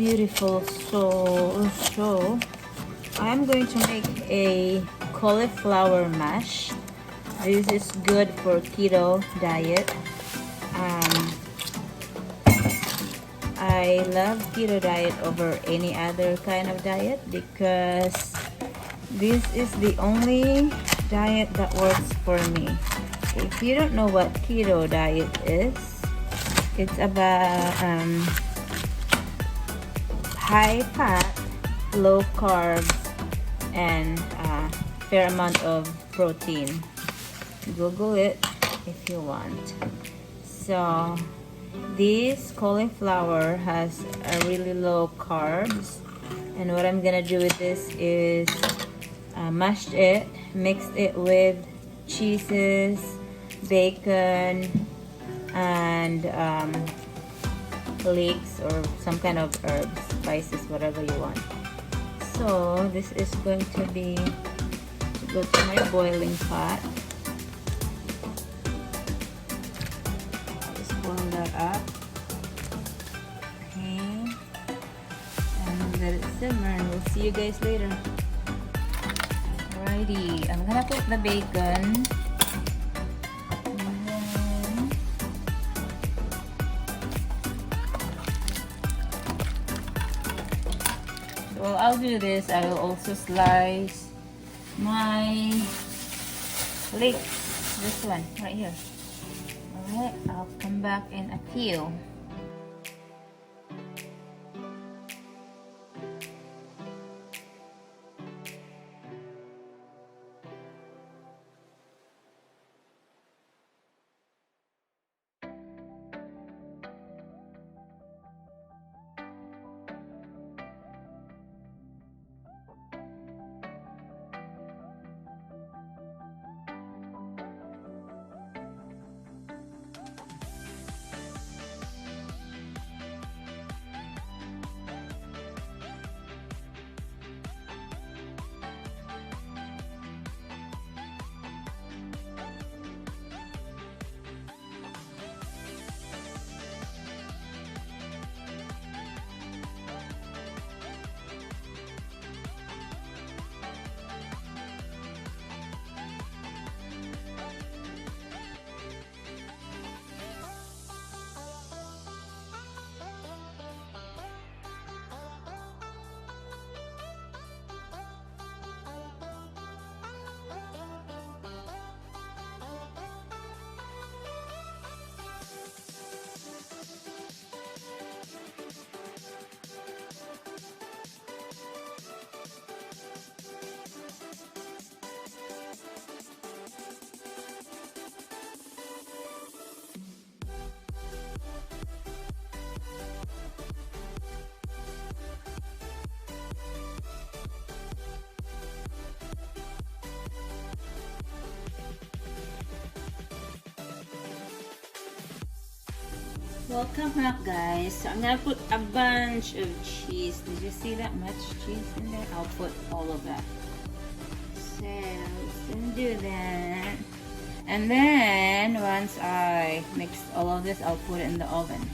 beautiful. So I'm going to make a cauliflower mash. This is good for keto diet. I love keto diet over any other kind of diet because this is the only diet that works for me. If you don't know what keto diet is, it's about high fat, low carbs, and fair amount of protein. Google it if you want. So this cauliflower has a really low carbs, and what I'm gonna do with this is mash it, mix it with cheeses, bacon, and leeks or some kind of herbs, spices, whatever you want. So this is going to go to my boiling pot. Boil that up. Okay. And let it simmer and we'll see you guys later. Alrighty, I'm gonna put the bacon. And then while I'll do this, I will also slice my leeks. This one right here. Alright, I'll come back in a few. Welcome back, guys. So I'm gonna put a bunch of cheese. Did you see that much cheese in there? I'll put all of that. So let's gonna do that. And then once I mix all of this, I'll put it in the oven.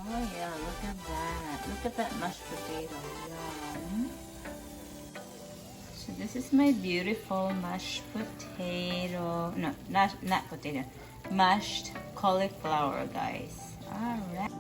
Oh yeah, look at that. Look at that mashed potato. Yum. So this is my beautiful mashed potato. No, not potato. Mashed cauliflower, guys. Alright.